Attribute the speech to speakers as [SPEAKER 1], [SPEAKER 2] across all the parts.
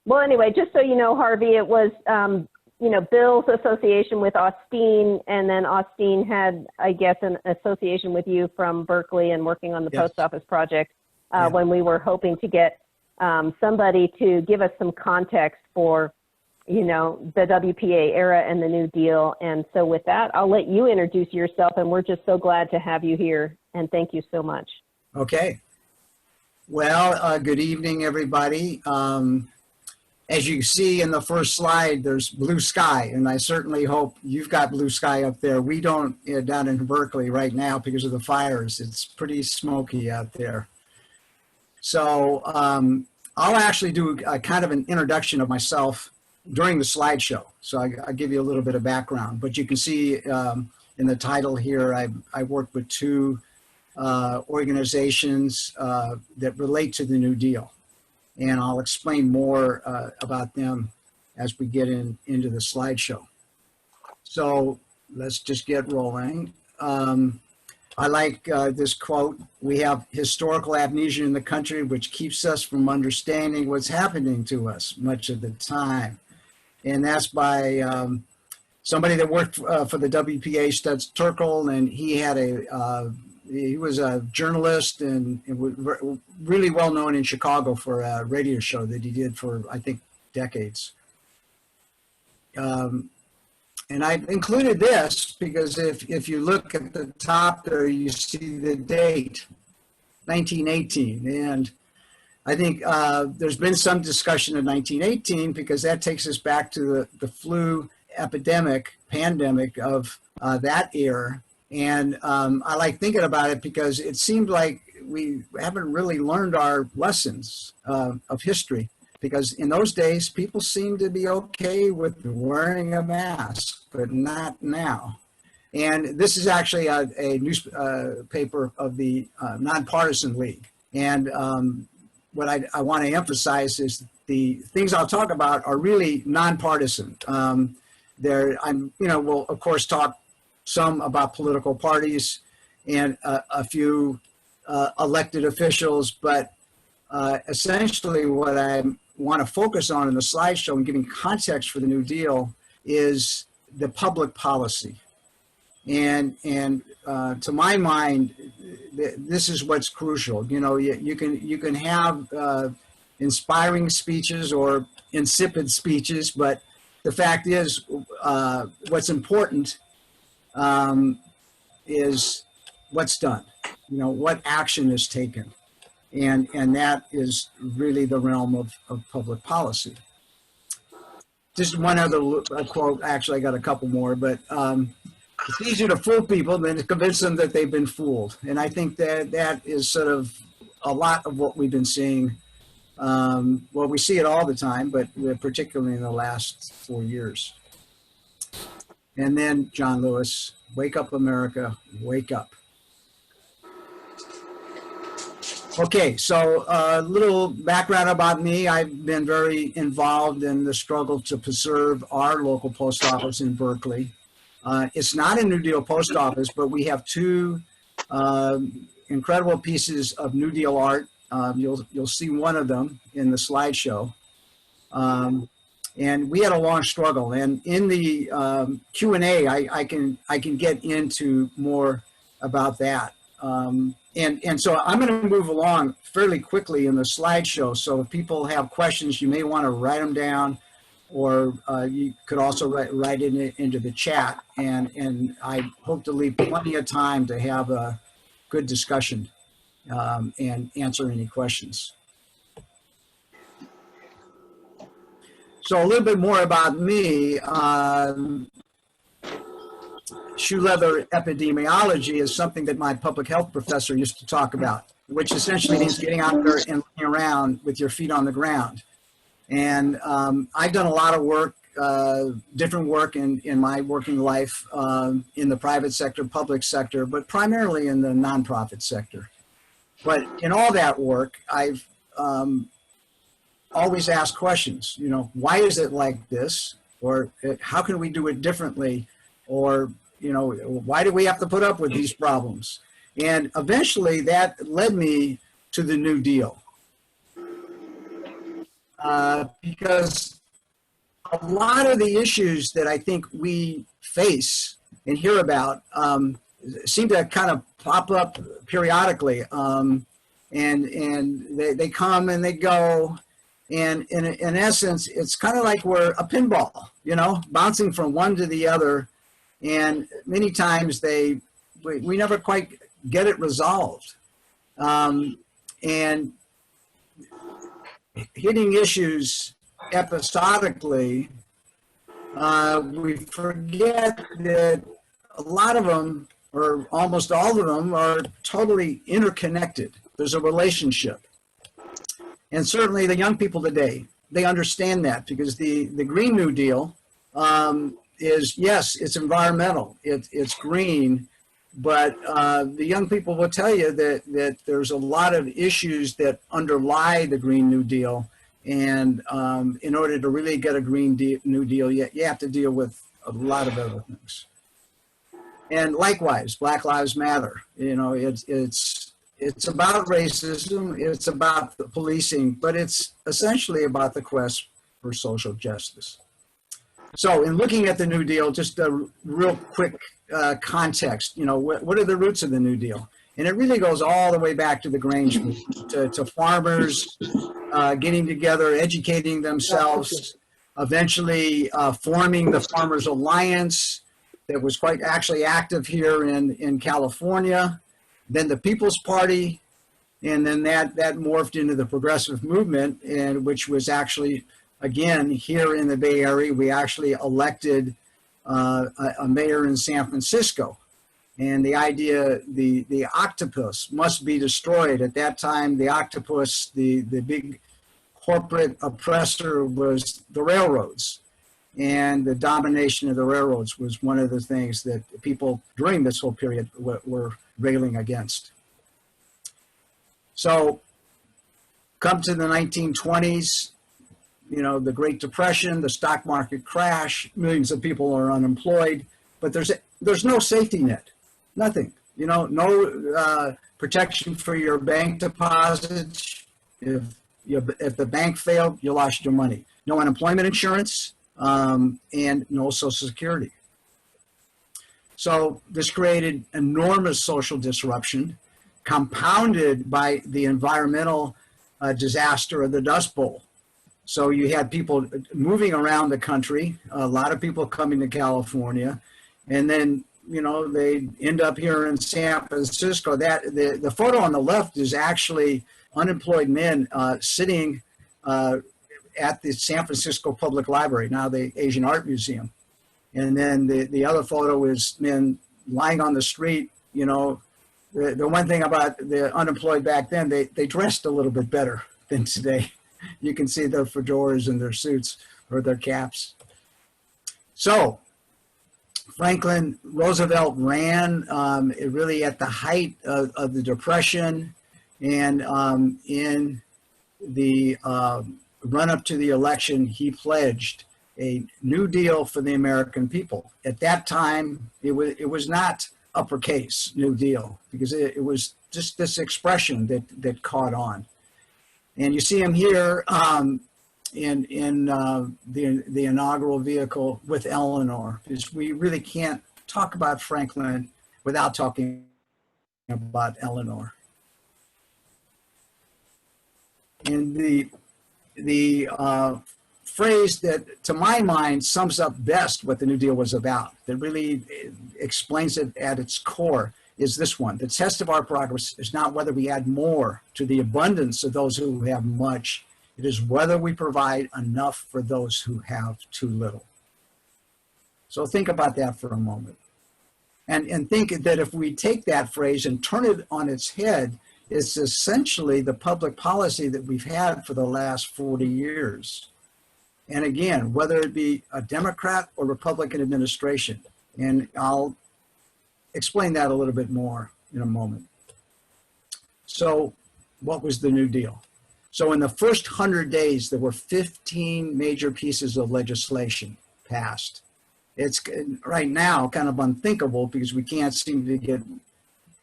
[SPEAKER 1] Well, anyway, just so you know, Harvey, it was, you know, Bill's association with Austin, and then Austin had, I guess, an association with you from Berkeley and working on the
[SPEAKER 2] Yes.
[SPEAKER 1] post office project
[SPEAKER 2] Yeah.
[SPEAKER 1] when we were hoping to get somebody to give us some context for, you know, the WPA era and the New Deal. And so with that, I'll let you introduce yourself, and we're just so glad to have you here. And thank you so much.
[SPEAKER 2] Okay. Well, good evening, everybody. As you see in the first slide, there's blue sky, and I certainly hope you've got blue sky up there. We don't down in Berkeley right now because of the fires. It's pretty smoky out there. So I'll actually do a kind of an introduction of myself during the slideshow. So I'll give you a little bit of background, but you can see in the title here, I worked with two organizations that relate to the New Deal. And I'll explain more about them as we get into the slideshow. So let's just get rolling. I like this quote: "We have historical amnesia in the country, which keeps us from understanding what's happening to us much of the time." And that's by somebody that worked for the WPA, Studs Terkel, and he had he was a journalist and really well known in Chicago for a radio show that he did for, I think, decades. And I've included this because if you look at the top there, you see the date, 1918. And I think there's been some discussion of 1918 because that takes us back to the flu pandemic of that era. And I like thinking about it because it seemed like we haven't really learned our lessons of history, because in those days, people seemed to be okay with wearing a mask, but not now. And this is actually a newspaper of the Nonpartisan League. And what I want to emphasize is the things I'll talk about are really nonpartisan. We'll of course talk some about political parties and a few elected officials, but essentially what I want to focus on in the slideshow and giving context for the New Deal is the public policy. And to my mind, this is what's crucial. You know, you can have inspiring speeches or insipid speeches, but the fact is, what's important is what's done. You know, what action is taken, and that is really the realm of public policy. Just one other quote. Actually, I got a couple more, but it's easier to fool people than to convince them that they've been fooled. And I think that is sort of a lot of what we've been seeing. Well, we see it all the time, but particularly in the last 4 years. And then John Lewis, "Wake up, America, wake up." Okay, so a little background about me. I've been very involved in the struggle to preserve our local post office in Berkeley. It's not a New Deal post office, but we have two incredible pieces of New Deal art. You'll see one of them in the slideshow. And we had a long struggle. And in the Q&A, I can get into more about that. And so I'm going to move along fairly quickly in the slideshow. So if people have questions, you may want to write them down, or you could also write it into the chat. And I hope to leave plenty of time to have a good discussion and answer any questions. So a little bit more about me. Shoe leather epidemiology is something that my public health professor used to talk about, which essentially means getting out there and looking around with your feet on the ground. And I've done a lot of work, different work in my working life in the private sector, public sector, but primarily in the nonprofit sector. But in all that work, I've always ask questions, you know, why is it like this? Or how can we do it differently? Or, you know, why do we have to put up with these problems? And eventually that led me to the New Deal. because a lot of the issues that I think we face and hear about seem to kind of pop up periodically, and they come and they go, and in essence, it's kind of like we're a pinball, bouncing from one to the other, and many times we never quite get it resolved, and hitting issues episodically, we forget that a lot of them, or almost all of them, are totally interconnected. There's a relationship. And certainly the young people today, they understand that, because the Green New Deal is, yes, it's environmental, it's green, but the young people will tell you that there's a lot of issues that underlie the Green New Deal. And in order to really get a New Deal, you have to deal with a lot of other things. And likewise, Black Lives Matter. It's about racism, it's about the policing, but it's essentially about the quest for social justice. So in looking at the New Deal, just a real quick context, what are the roots of the New Deal? And it really goes all the way back to the Grange movement, to farmers getting together, educating themselves, eventually forming the Farmers Alliance that was quite actually active here in California, then the People's Party, and then that morphed into the progressive movement, and which was actually, again, here in the Bay Area, we actually elected a mayor in San Francisco. And the idea, the octopus must be destroyed. At that time, the octopus, the big corporate oppressor, was the railroads. And the domination of the railroads was one of the things that people during this whole period were railing against. So come to the 1920s, the Great Depression, the stock market crash, millions of people are unemployed, but there's no safety net, nothing. No protection for your bank deposits. If the bank failed, you lost your money. No unemployment insurance. And no Social Security. So this created enormous social disruption, compounded by the environmental disaster of the Dust Bowl. So you had people moving around the country, a lot of people coming to California, and then they end up here in San Francisco. The photo on the left is actually unemployed men sitting at the San Francisco Public Library, now the Asian Art Museum. And then the other photo is men lying on the street. The one thing about the unemployed back then, they dressed a little bit better than today. You can see their fedoras and their suits or their caps. So Franklin Roosevelt ran really at the height of the Depression, and in the run up to the election, he pledged a New Deal for the American people. At that time, it was not uppercase New Deal, because it was just this expression that caught on. And you see him here in the inaugural vehicle with Eleanor, because we really can't talk about Franklin without talking about Eleanor. And the phrase that, to my mind, sums up best what the New Deal was about, that really explains it at its core, is this one: the test of our progress is not whether we add more to the abundance of those who have much, it is whether we provide enough for those who have too little. So think about that for a moment. And think that if we take that phrase and turn it on its head, it's essentially the public policy that we've had for the last 40 years. And again, whether it be a Democrat or Republican administration, and I'll explain that a little bit more in a moment. So what was the New Deal? So in the first 100 days, there were 15 major pieces of legislation passed. It's right now kind of unthinkable because we can't seem to get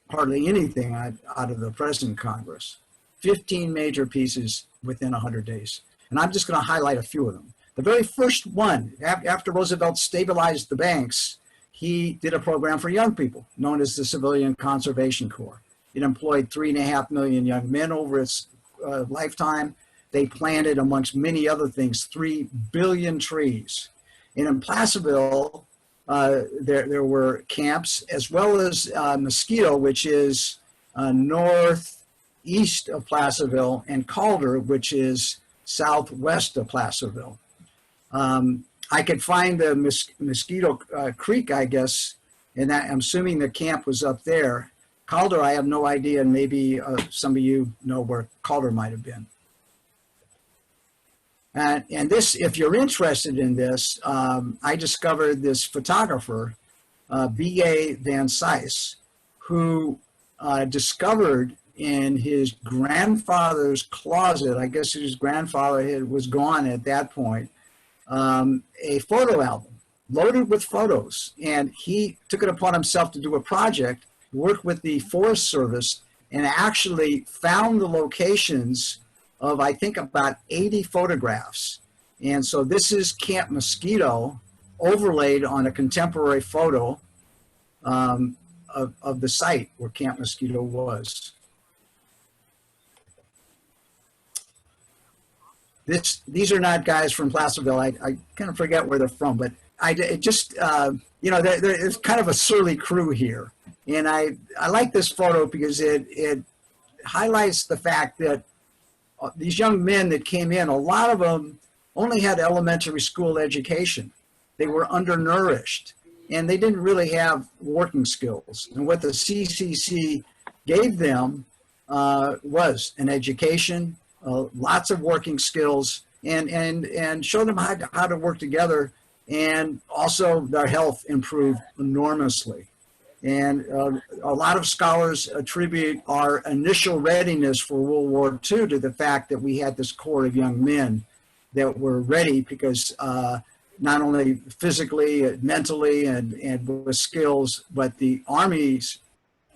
[SPEAKER 2] hardly anything out of the present Congress. 15 major pieces within 100 days. And I'm just going to highlight a few of them. The very first one, after Roosevelt stabilized the banks, he did a program for young people known as the Civilian Conservation Corps. It employed 3.5 million young men over its lifetime. They planted, amongst many other things, 3 billion trees. And in Placerville, there were camps, as well as Mosquito, which is northeast of Placerville, and Calder, which is southwest of Placerville. I could find the Mosquito Creek, I guess, and I'm assuming the camp was up there. Calder, I have no idea, and maybe some of you know where Calder might have been. And this, if you're interested in this, I discovered this photographer, B.A. Van Cise, who discovered in his grandfather's closet, I guess his grandfather was gone at that point, a photo album loaded with photos. And he took it upon himself to do a project, worked with the Forest Service, and actually found the locations of, I think, about 80 photographs. And so this is Camp Mosquito overlaid on a contemporary photo of the site where Camp Mosquito was. These are not guys from Placerville. I kind of forget where they're from, but there's kind of a surly crew here. And I like this photo because it highlights the fact that these young men that came in, a lot of them only had elementary school education. They were undernourished, and they didn't really have working skills. And what the CCC gave them was an education, lots of working skills, and showed them how to work together, and also their health improved enormously. And a lot of scholars attribute our initial readiness for World War II to the fact that we had this corps of young men that were ready because not only physically, mentally, and with skills, but the armies,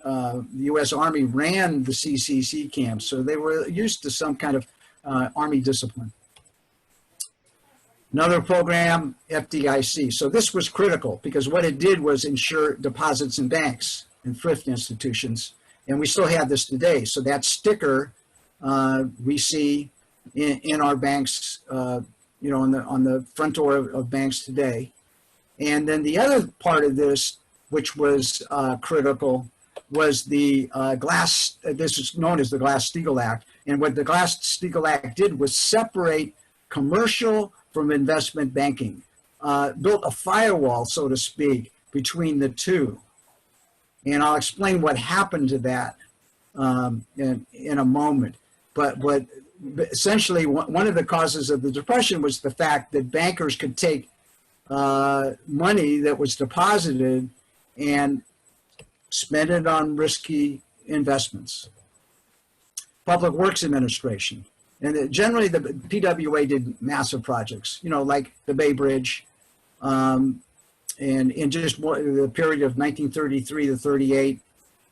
[SPEAKER 2] the U.S. Army ran the CCC camps, so they were used to some kind of Army discipline. Another program, FDIC. So this was critical because what it did was ensure deposits in banks and thrift institutions. And we still have this today. So that sticker we see in our banks, on the front door of banks today. And then the other part of this, which was critical, was the this is known as the Glass-Steagall Act. And what the Glass-Steagall Act did was separate commercial from investment banking, built a firewall, so to speak, between the two. And I'll explain what happened to that in a moment. But essentially, one of the causes of the Depression was the fact that bankers could take money that was deposited and spend it on risky investments. Public Works Administration. And generally, the PWA did massive projects, like the Bay Bridge, and in just the period of 1933 to 38,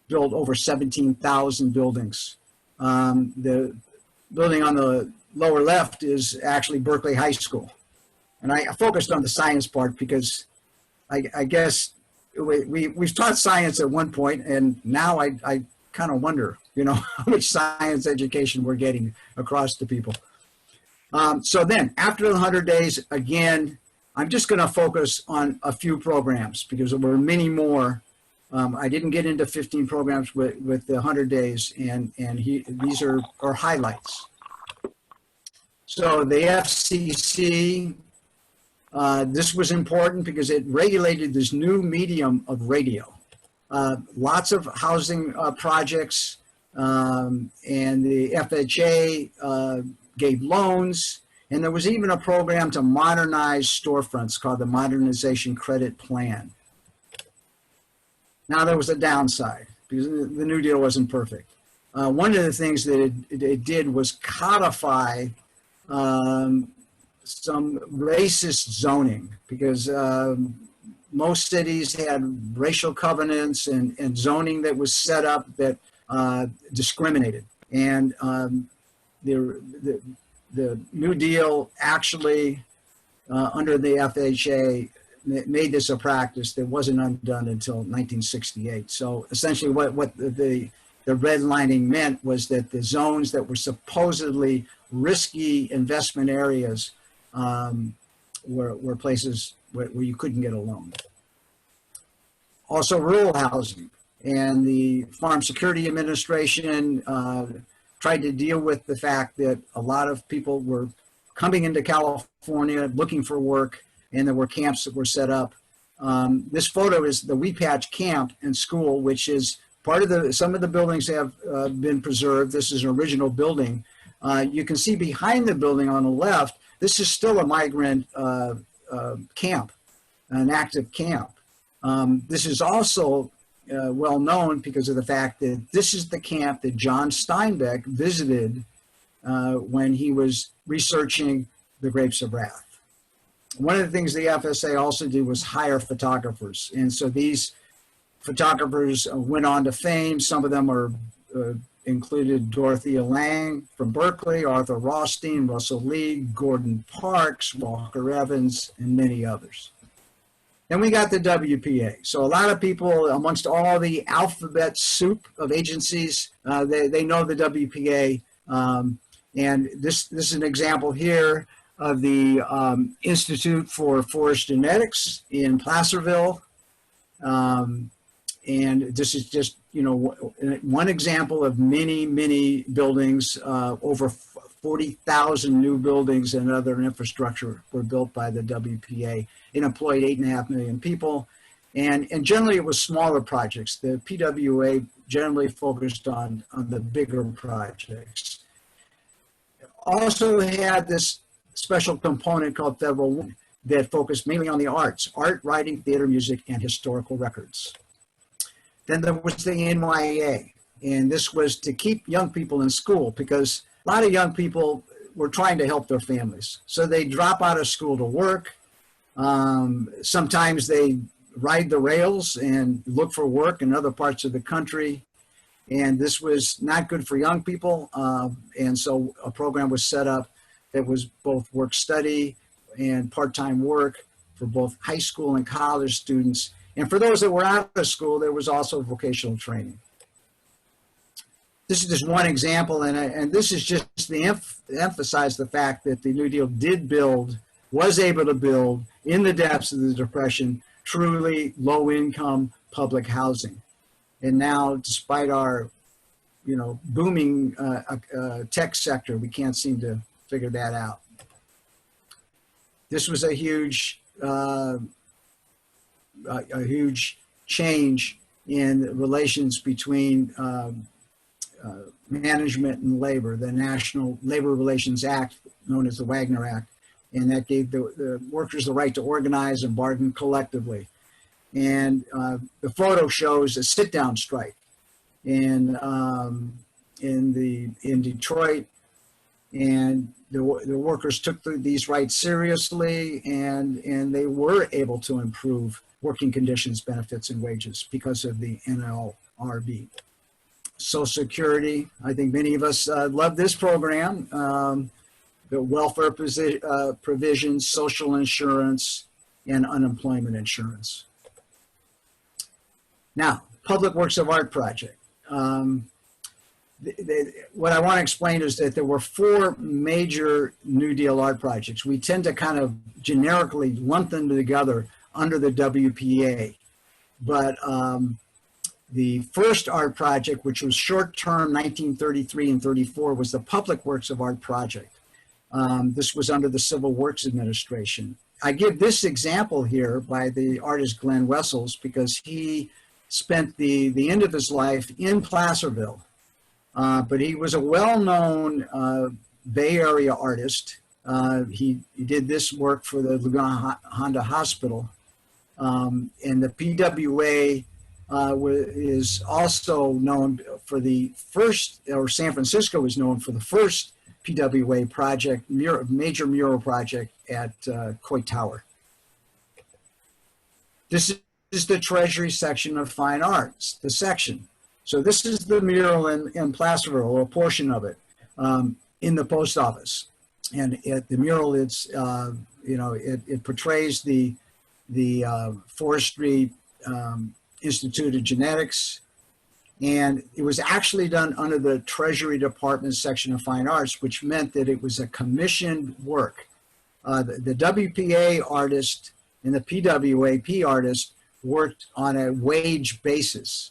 [SPEAKER 2] built over 17,000 buildings. The building on the lower left is actually Berkeley High School. And I focused on the science part because I guess we've taught science at one point, and now I kind of wonder, how much science education we're getting across to people. So then, after the 100 days, again, I'm just going to focus on a few programs because there were many more. I didn't get into 15 programs with the 100 days, and these are highlights. So the FCC, this was important because it regulated this new medium of radio. Lots of housing projects, and the FHA gave loans, and there was even a program to modernize storefronts called the Modernization Credit Plan. Now there was a downside because the New Deal wasn't perfect. One of the things that it did was codify some racist zoning because most cities had racial covenants and zoning that was set up that discriminated. And the New Deal actually, under the FHA, made this a practice that wasn't undone until 1968. So essentially what the redlining meant was that the zones that were supposedly risky investment areas were places where you couldn't get a loan. Also rural housing, and the Farm Security Administration tried to deal with the fact that a lot of people were coming into California looking for work, and there were camps that were set up. This photo is the Weepatch Camp and School, which is part of some of the buildings have been preserved. This is an original building. You can see behind the building on the left, this is still a migrant camp, an active camp. This is also well known because of the fact that this is the camp that John Steinbeck visited when he was researching the Grapes of Wrath. One of the things the FSA also did was hire photographers. And so these photographers went on to fame. Some of them are included Dorothea Lange from Berkeley, Arthur Rothstein, Russell Lee, Gordon Parks, Walker Evans, and many others. Then we got the WPA. So a lot of people, amongst all the alphabet soup of agencies, they know the WPA. And this is an example here of the Institute for Forest Genetics in Placerville. And this is just, one example of many, many buildings. Over 40,000 new buildings and other infrastructure were built by the WPA. It employed 8.5 million people. And generally it was smaller projects. The PWA generally focused on the bigger projects. Also had this special component called Federal that focused mainly on the arts, art, writing, theater, music, and historical records. Then there was the NYA, and this was to keep young people in school because a lot of young people were trying to help their families. So they drop out of school to work. Sometimes they ride the rails and look for work in other parts of the country. And this was not good for young people. And so a program was set up that was both work study and part-time work for both high school and college students. And for those that were out of school, there was also vocational training. This is just one example, and this is just to emphasize the fact that the New Deal was able to build, in the depths of the Depression, truly low-income public housing. And now, despite our, booming tech sector, we can't seem to figure that out. This was a huge change in relations between management and labor, the National Labor Relations Act, known as the Wagner Act, and that gave the workers the right to organize and bargain collectively. And the photo shows a sit-down strike in Detroit, and the workers took these rights seriously, and they were able to improve working conditions, benefits, and wages because of the NLRB. Social Security, I think many of us love this program. The welfare provisions, social insurance, and unemployment insurance. Now, Public Works of Art project. What I want to explain is that there were 4 major New Deal art projects. We tend to kind of generically lump them together under the WPA. But the first art project, which was short-term 1933 and 34, was the Public Works of Art project. This was under the Civil Works Administration. I give this example here by the artist Glenn Wessels because he spent the end of his life in Placerville. But he was a well-known Bay Area artist. He did this work for the Laguna Honda Hospital. And the PWA is also known for the first, or San Francisco is known for the first PWA project, major mural project at Coit Tower. This is the Treasury section of Fine Arts, the section. So this is the mural in Placerville, or a portion of it, in the post office. And the mural, it's it portrays the Forestry Institute of Genetics, and it was actually done under the Treasury Department section of Fine Arts, which meant that it was a commissioned work. The WPA artist and the PWAP artist worked on a wage basis,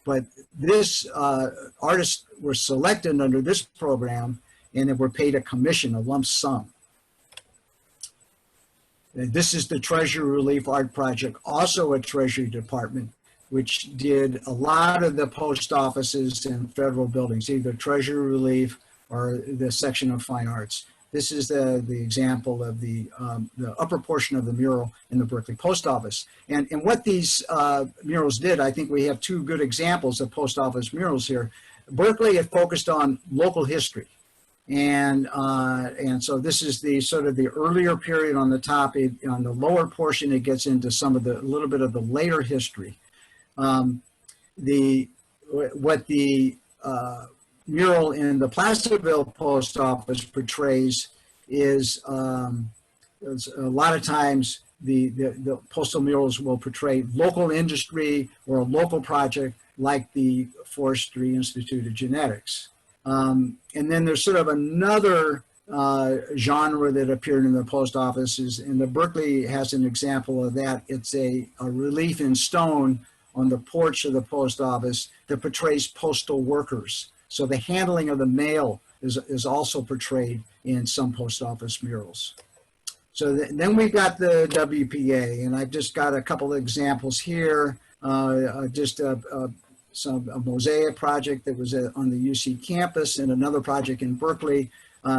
[SPEAKER 2] but this artists were selected under this program and they were paid a commission, a lump sum. This is the Treasury Relief Art Project, also a Treasury Department, which did a lot of the post offices and federal buildings, either Treasury Relief or the section of Fine Arts. This is the example of the upper portion of the mural in the Berkeley Post Office. And what these murals did, I think we have two good examples of post office murals here. Berkeley had focused on local history. And so this is the sort of the earlier period on the top. On the lower portion, it gets into some of the, a little bit of the later history. What the mural in the Placerville post office portrays is a lot of times the postal murals will portray local industry or a local project like the Forestry Institute of Genetics. And then there's sort of another genre that appeared in the post offices, and the Berkeley has an example of that. It's a relief in stone on the porch of the post office that portrays postal workers. So the handling of the mail is also portrayed in some post office murals. So then we've got the WPA, and I've just got a couple of examples here. Just a mosaic project that was on the UC campus, and another project in Berkeley,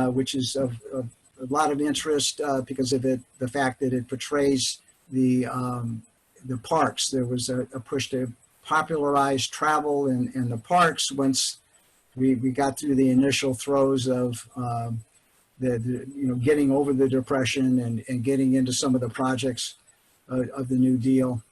[SPEAKER 2] which is of a lot of interest because of the fact that it portrays the parks. There was a push to popularize travel in the parks once we got through the initial throes of getting over the Depression and getting into some of the projects of the New Deal.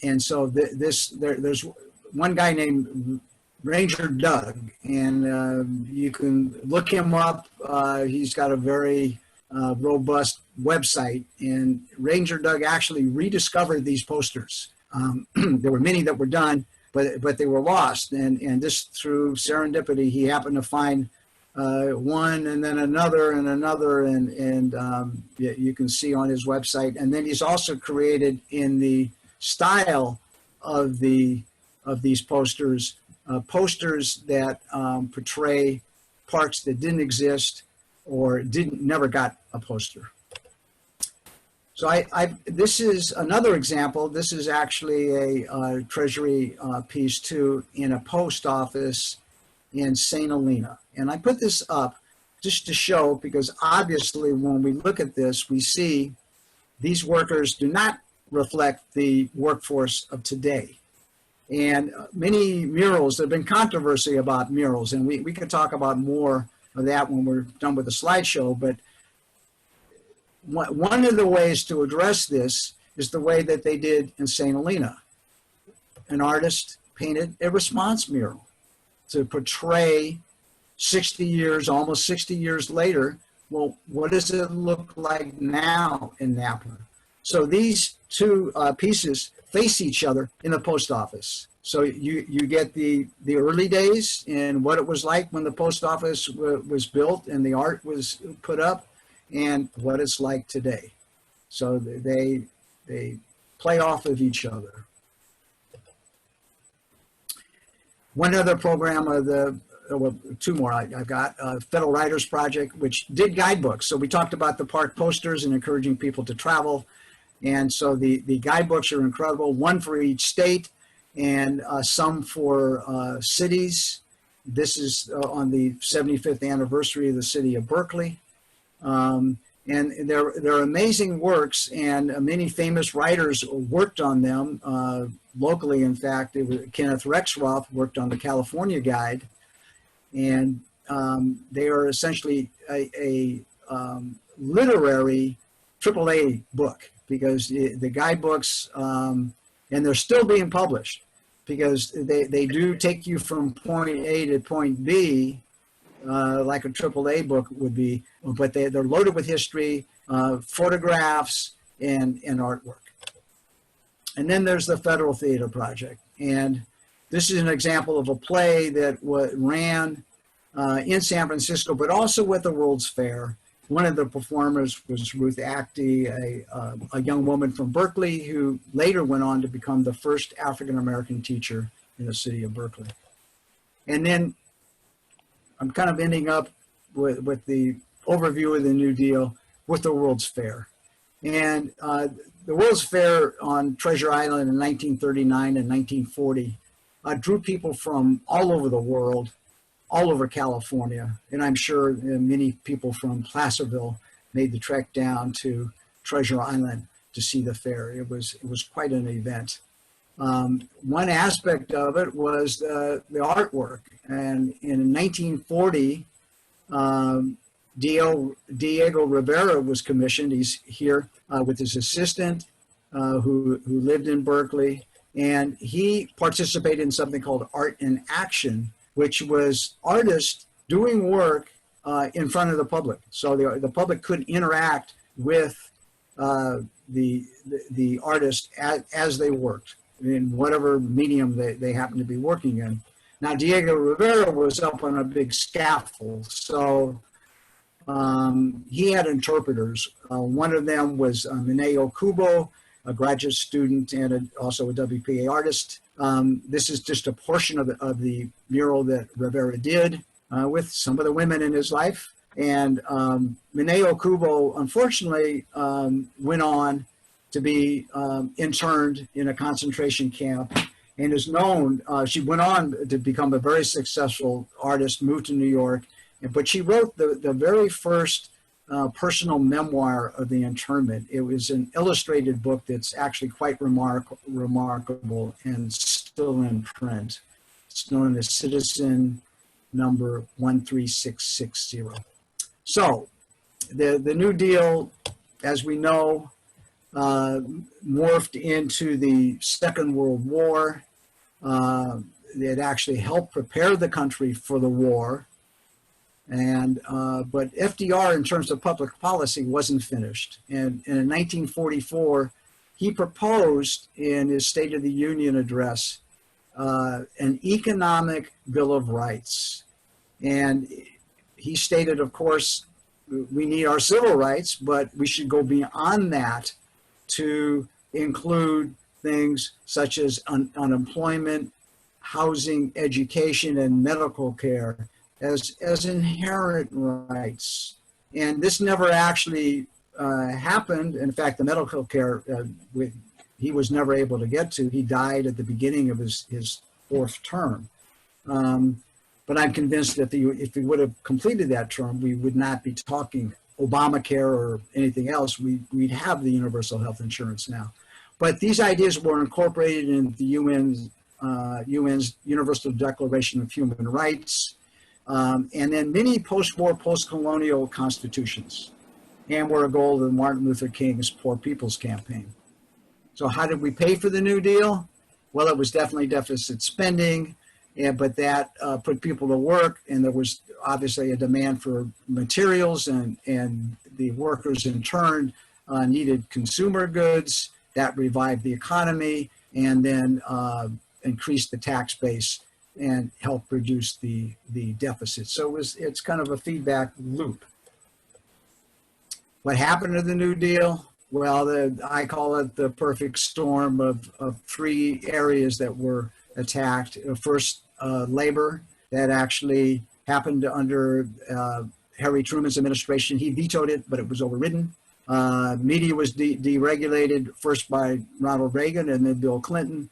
[SPEAKER 2] And so there's one guy named Ranger Doug, and you can look him up. He's got a very robust website, and Ranger Doug actually rediscovered these posters. There were many that were done, but they were lost, and just through serendipity, he happened to find one, and then another, and another, and you can see on his website. And then he's also created in the style of these posters, posters that portray parks that didn't exist or never got a poster. So this is another example. This is actually a Treasury piece too, in a post office in St. Helena. And I put this up just to show, because obviously when we look at this, we see these workers do not reflect the workforce of today. And many murals, there have been controversy about murals, and we could talk about more of that when we're done with the slideshow, but one of the ways to address this is the way that they did in St. Helena. An artist painted a response mural to portray 60 years, almost 60 years later, well, what does it look like now in Napa? So these two pieces face each other in the post office. So you get the early days and what it was like when the post office was built and the art was put up, and what it's like today. So they play off of each other. One other program of well, two more I've got, Federal Writers Project, which did guidebooks. So we talked about the park posters and encouraging people to travel. And so the guidebooks are incredible, one for each state and some for cities. This is on the 75th anniversary of the city of Berkeley. And they're amazing works, and many famous writers worked on them locally. In fact, Kenneth Rexroth worked on the California Guide, and they are essentially a literary AAA book, because the guidebooks, and they're still being published, because they do take you from point A to point B, like a AAA book would be, but they're loaded with history, photographs, and artwork. And then there's the Federal Theater Project. And this is an example of a play that ran in San Francisco, but also with the World's Fair. One of the performers was Ruth Actie, a young woman from Berkeley who later went on to become the first African-American teacher in the city of Berkeley. And then I'm kind of ending up with the overview of the New Deal with the World's Fair. And the World's Fair on Treasure Island in 1939 and 1940 drew people from all over the world, all over California. And I'm sure many people from Placerville made the trek down to Treasure Island to see the fair. It was quite an event. One aspect of it was the artwork. And in 1940, Diego Rivera was commissioned. He's here with his assistant who lived in Berkeley. And he participated in something called Art in Action, which was artists doing work in front of the public. So the public could interact with the artist as they worked in whatever medium they happened to be working in. Now, Diego Rivera was up on a big scaffold, so he had interpreters. One of them was Mineo Kubo, a graduate student and also a WPA artist. This is just a portion of the mural that Rivera did with some of the women in his life. And Mineo Kubo, unfortunately, went on to be interned in a concentration camp and is known, she went on to become a very successful artist, moved to New York, but she wrote the very first personal memoir of the internment. It was an illustrated book that's actually quite remarkable and still in print. It's known as Citizen Number 13660. So the New Deal, as we know, morphed into the Second World War. It actually helped prepare the country for the war. And but FDR, in terms of public policy, wasn't finished. And in 1944, he proposed in his State of the Union address an economic Bill of Rights. And he stated, of course, we need our civil rights, but we should go beyond that to include things such as unemployment, housing, education, and medical care as inherent rights. And this never actually happened. In fact, the medical care he was never able to get to. He died at the beginning of his fourth term. But I'm convinced that if he would have completed that term, we would not be talking Obamacare or anything else. We'd have the universal health insurance now. But these ideas were incorporated in the UN's Universal Declaration of Human Rights, and then many post-war, post-colonial constitutions, and were a goal of Martin Luther King's Poor People's Campaign. So how did we pay for the New Deal? Well, it was definitely deficit spending, but that put people to work, and there was obviously a demand for materials, and the workers in turn needed consumer goods. That revived the economy, and then increased the tax base and helped reduce the deficit. So it's kind of a feedback loop. What happened to the New Deal? Well, I call it the perfect storm of three areas that were attacked. First, labor. That actually happened under Harry Truman's administration. He vetoed it, but it was overridden. Media was deregulated first by Ronald Reagan and then Bill Clinton.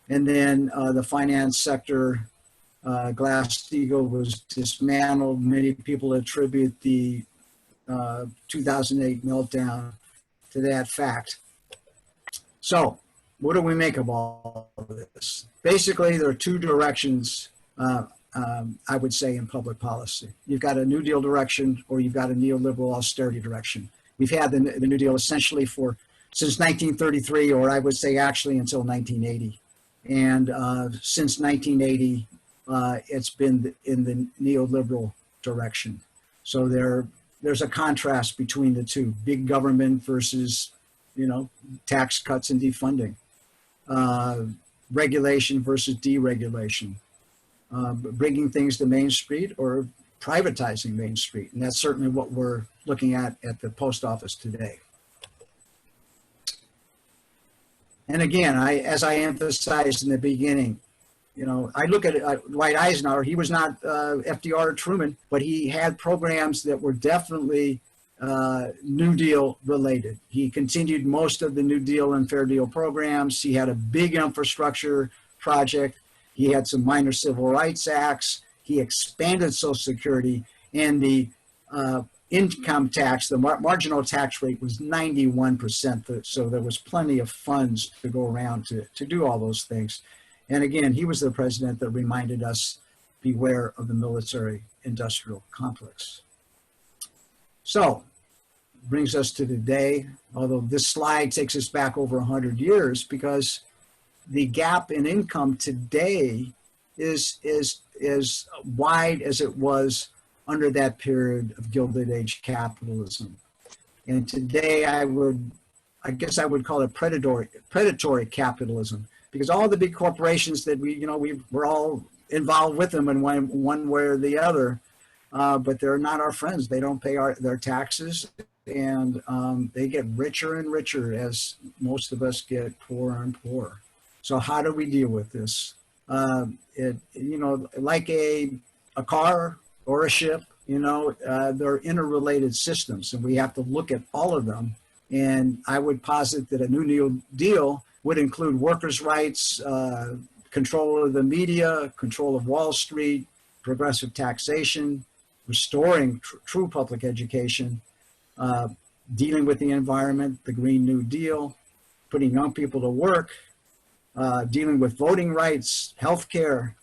[SPEAKER 2] And then the finance sector, Glass-Steagall, was dismantled. Many people attribute the 2008 meltdown to that fact. So what do we make of all of this? Basically, there are two directions, I would say, in public policy. You've got a New Deal direction, or you've got a neoliberal austerity direction. We've had the New Deal essentially since 1933, or I would say actually until 1980. And since 1980, it's been in the neoliberal direction. So there's a contrast between the two: big government versus, tax cuts and defunding, regulation versus deregulation, bringing things to Main Street or privatizing Main Street. And that's certainly what we're looking at the post office today. And again, as I emphasized in the beginning, I look at Dwight Eisenhower. He was not FDR or Truman, but he had programs that were definitely New Deal related. He continued most of the New Deal and Fair Deal programs. He had a big infrastructure project. He had some minor civil rights acts. He expanded Social Security, and the income tax, the marginal tax rate was 91%. So there was plenty of funds to go around to do all those things. And again, he was the president that reminded us, beware of the military-industrial complex. So, brings us to today, although this slide takes us back over 100 years, because the gap in income today is wide as it was under that period of Gilded Age capitalism. And today I guess I would call it predatory capitalism, because all the big corporations that we're all involved with them in one way or the other, but they're not our friends. They don't pay their taxes, and they get richer and richer as most of us get poorer and poorer. So how do we deal with this? Like a car or a ship, they're interrelated systems, and we have to look at all of them. And I would posit that a New Deal would include workers' rights, control of the media, control of Wall Street, progressive taxation, restoring true public education, dealing with the environment, the Green New Deal, putting young people to work, dealing with voting rights, healthcare,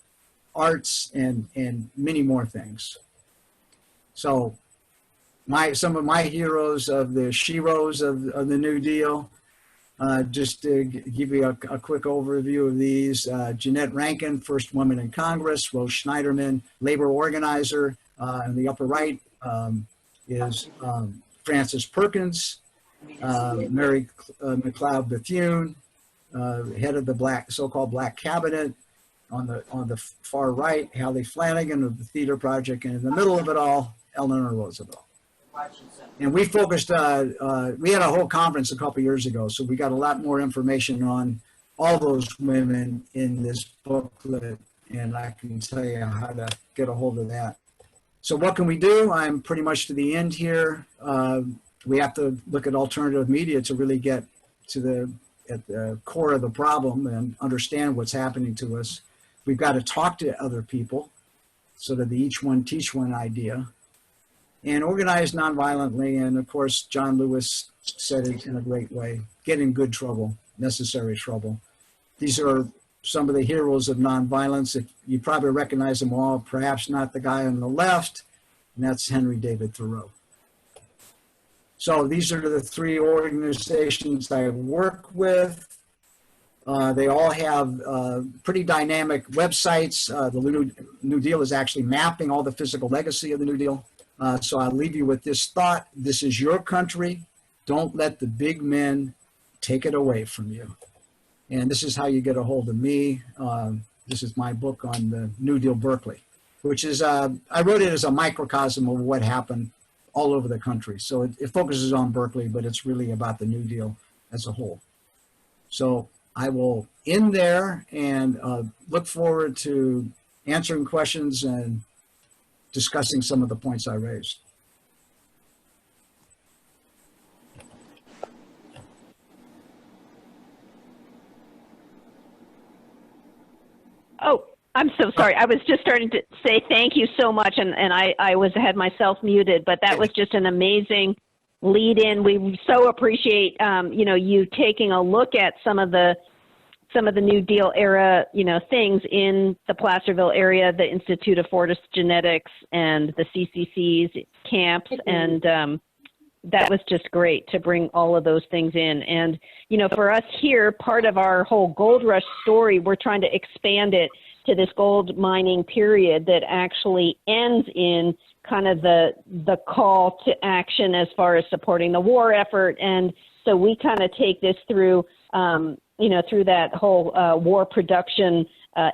[SPEAKER 2] arts, and many more things. So some of my heroes of the sheroes of the New Deal, just to give you a quick overview of these: Jeanette Rankin, first woman in Congress; Rose Schneiderman, labor organizer. In the upper right is Frances Perkins, Mary McLeod Bethune, head of the so-called Black Cabinet. On the far right, Hallie Flanagan of the Theater Project, and in the middle of it all, Eleanor Roosevelt. And we focused, we had a whole conference a couple years ago, so we got a lot more information on all those women in this booklet, and I can tell you how to get a hold of that. So what can we do? I'm pretty much to the end here. We have to look at alternative media to really get to at the core of the problem and understand what's happening to us. We've got to talk to other people, sort of the each one teach one idea, and organize nonviolently. And of course, John Lewis said it in a great way: get in good trouble, necessary trouble. These are some of the heroes of nonviolence. If you probably recognize them all, perhaps not the guy on the left, and that's Henry David Thoreau. So these are the three organizations I work with. They all have pretty dynamic websites. The New Deal is actually mapping all the physical legacy of the New Deal. So I'll leave you with this thought: this is your country. Don't let the big men take it away from you. And this is how you get a hold of me. This is my book on the New Deal Berkeley, which is, I wrote it as a microcosm of what happened all over the country. So it focuses on Berkeley, but it's really about the New Deal as a whole. So I will end there and look forward to answering questions and discussing some of the points I raised.
[SPEAKER 1] Oh, I'm so sorry. I was just starting to say thank you so much, and I had myself muted, but that was just an amazing lead in. We so appreciate you taking a look at some of the New Deal era things in the Placerville area, the Institute of Forest Genetics and the CCC's camps, and that was just great to bring all of those things in. And for us here, part of our whole gold rush story, we're trying to expand it to this gold mining period that actually ends in kind of the call to action as far as supporting the war effort. And so we kind of take this through, through that whole war production,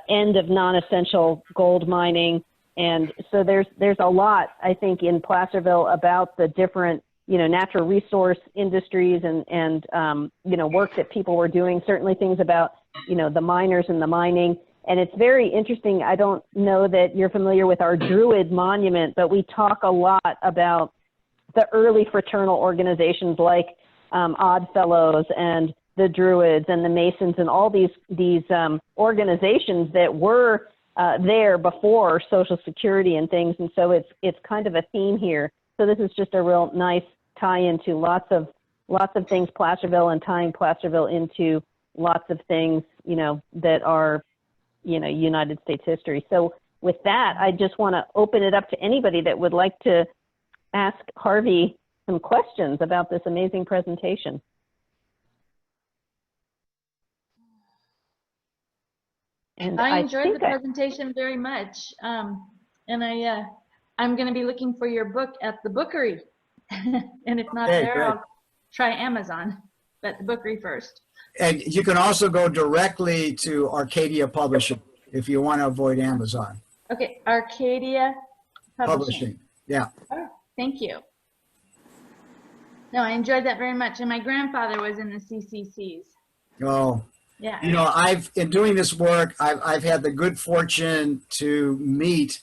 [SPEAKER 1] end of non-essential gold mining. And so there's a lot, I think, in Placerville about the different, natural resource industries and work that people were doing, certainly things about, the miners and the mining. And it's very interesting. I don't know that you're familiar with our Druid monument, but we talk a lot about the early fraternal organizations like Odd Fellows and the Druids and the Masons and all these organizations that were there before Social Security and things. And so it's kind of a theme here. So this is just a real nice tie into lots of things Placerville and tying Placerville into lots of things, that are, United States history. So with that, I just want to open it up to anybody that would like to ask Harvey some questions about this amazing presentation.
[SPEAKER 3] And I enjoyed the presentation very much. And I'm going to be looking for your book at the Bookery. And if not there, I'll try Amazon, but the Bookery first.
[SPEAKER 2] And you can also go directly to Arcadia Publishing if you want to avoid Amazon.
[SPEAKER 3] Okay, Arcadia Publishing.
[SPEAKER 2] Yeah.
[SPEAKER 3] Oh, thank you. No, I enjoyed that very much. And my grandfather was in the CCCs.
[SPEAKER 2] Oh. Yeah. In doing this work, I've had the good fortune to meet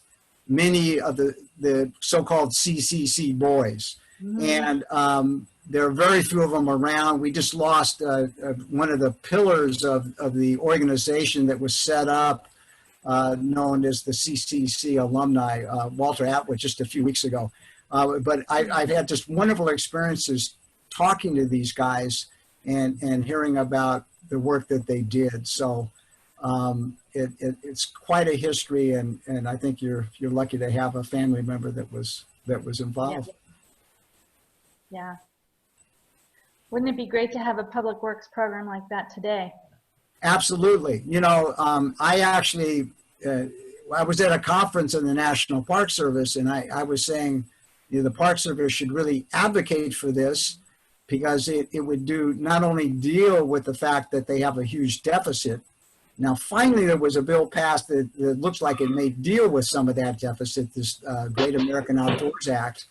[SPEAKER 2] many of the so-called CCC boys. Mm-hmm. And there are very few of them around. We just lost one of the pillars of the organization that was set up, known as the CCC alumni, Walter Atwood, just a few weeks ago. But I've had just wonderful experiences talking to these guys and hearing about the work that they did. So it's quite a history, and I think you're lucky to have a family member that was involved.
[SPEAKER 3] Yeah. Wouldn't it be great to have a public works program like that today?
[SPEAKER 2] Absolutely. I actually, I was at a conference in the National Park Service, and I was saying, the Park Service should really advocate for this, because it would not only deal with the fact that they have a huge deficit. Now, finally, there was a bill passed that looks like it may deal with some of that deficit, this Great American Outdoors Act.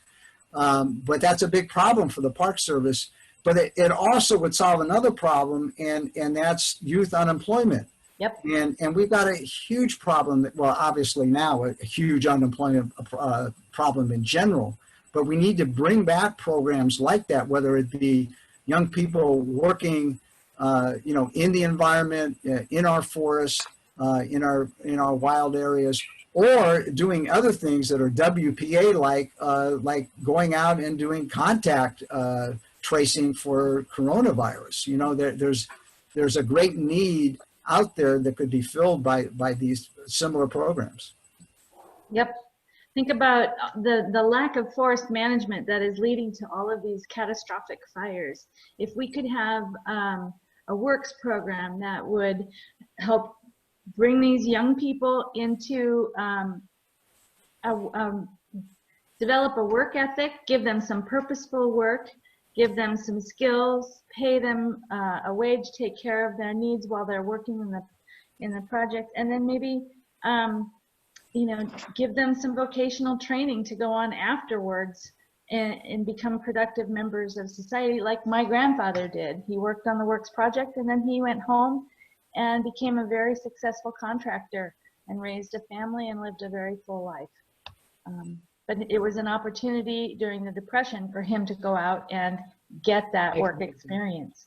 [SPEAKER 2] But that's a big problem for the Park Service. But it also would solve another problem, and that's youth unemployment.
[SPEAKER 3] Yep.
[SPEAKER 2] And we've got a huge problem, well, obviously now a huge unemployment problem in general. But we need to bring back programs like that, whether it be young people working, in the environment, in our forests, in our wild areas, or doing other things that are WPA like going out and doing contact tracing for coronavirus. There's a great need out there that could be filled by these similar programs.
[SPEAKER 3] Yep. Think about the lack of forest management that is leading to all of these catastrophic fires. If we could have a works program that would help bring these young people into develop a work ethic, give them some purposeful work, give them some skills, pay them a wage, take care of their needs while they're working in the project, and then maybe give them some vocational training to go on afterwards and become productive members of society, like my grandfather did. He worked on the works project, and then he went home and became a very successful contractor and raised a family and lived a very full life. But it was an opportunity during the Depression for him to go out and get that work experience.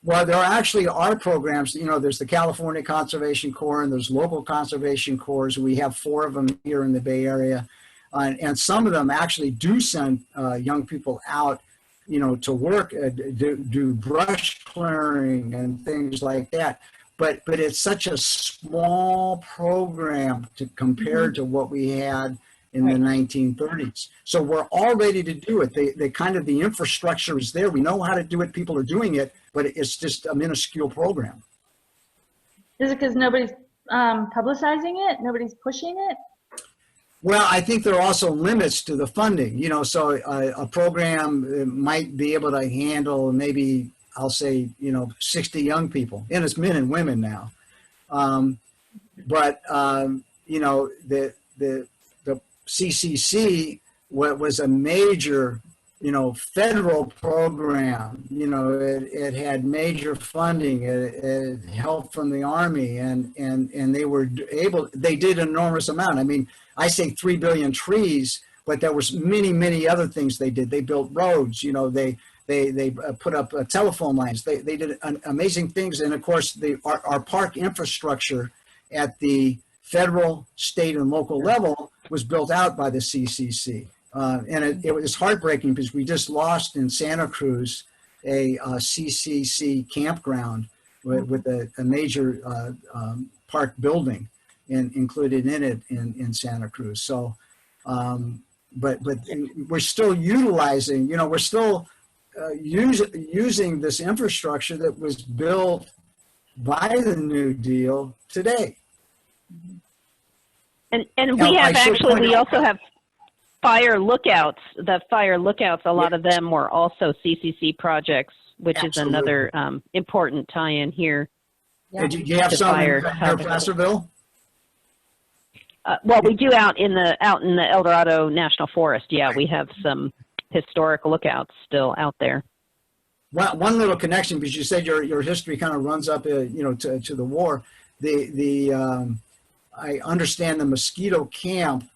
[SPEAKER 2] Well, there actually are programs, there's the California Conservation Corps, and there's local conservation corps. We have 4 of them here in the Bay Area. And some of them actually do send young people out, to work, do brush clearing and things like that. But it's such a small program compared to what we had in the 1930s. So we're all ready to do it. The infrastructure is there. We know how to do it. People are doing it, but it's just a minuscule program.
[SPEAKER 3] Is it because nobody's publicizing it? Nobody's pushing it?
[SPEAKER 2] Well, I think there are also limits to the funding, you know, so a program might be able to handle maybe, I'll say, you know, 60 young people, and it's men and women now. You know, the CCC was a major, you know, federal program. You know, it had major funding, it help from the Army, and they were able, they did an enormous amount. I mean, I say 3 billion trees, but there was many other things they did. They built roads, you know, they put up telephone lines. They did amazing things. And of course, our park infrastructure at the federal, state, and local level was built out by the CCC. And it was heartbreaking because we just lost in Santa Cruz a CCC campground with a major park building included in it in Santa Cruz. So, but we're still utilizing, you know, we're still using this infrastructure that was built by the New Deal today.
[SPEAKER 1] And we have actually, we also have fire lookouts. The fire lookouts, a lot of them were also CCC projects, which is another important tie-in here.
[SPEAKER 2] Yeah. Do you have some in Placerville?
[SPEAKER 1] Well, we do out in the El Dorado National Forest. Yeah, we have some historic lookouts still out there.
[SPEAKER 2] Well, one little connection, because you said your history kind of runs up, you know, to the war. I understand the Mosquito Camp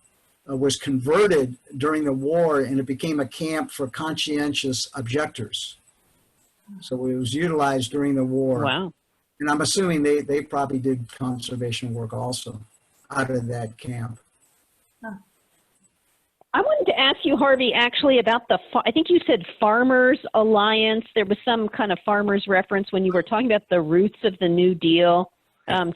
[SPEAKER 2] was converted during the war, and it became a camp for conscientious objectors. So it was utilized during the war.
[SPEAKER 1] Wow.
[SPEAKER 2] And I'm assuming they probably did conservation work also out of that camp.
[SPEAKER 1] I wanted to ask you, Harvey, actually about I think you said Farmers Alliance. There was some kind of farmers reference when you were talking about the roots of the New Deal.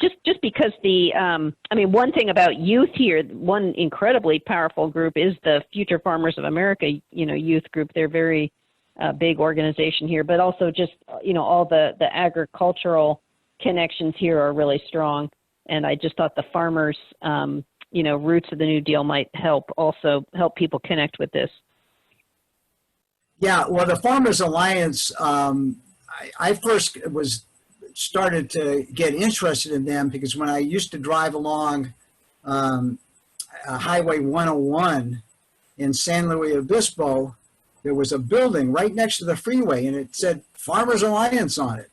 [SPEAKER 1] Just because I mean, one thing about youth here, one incredibly powerful group is the Future Farmers of America, you know, youth group. They're very big organization here, but also just, you know, all the agricultural connections here are really strong. And I just thought the farmers, you know, roots of the New Deal might help people connect with this.
[SPEAKER 2] Yeah, well, the Farmers Alliance, I first started to get interested in them because when I used to drive along Highway 101 in San Luis Obispo, there was a building right next to the freeway, and it said Farmers Alliance on it.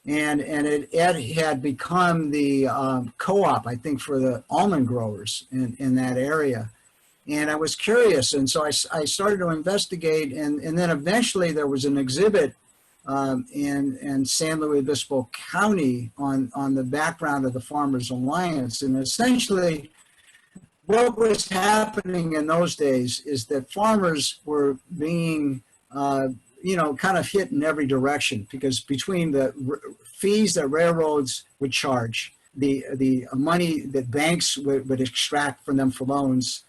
[SPEAKER 2] And it had become the co-op, I think, for the almond growers in that area. And I was curious, and so I started to investigate, and then eventually there was an exhibit in San Luis Obispo County on the background of the Farmers Alliance. And essentially, what was happening in those days is that farmers were being you know, kind of hit in every direction, because between the fees that railroads would charge, the money that banks would extract from them for loans,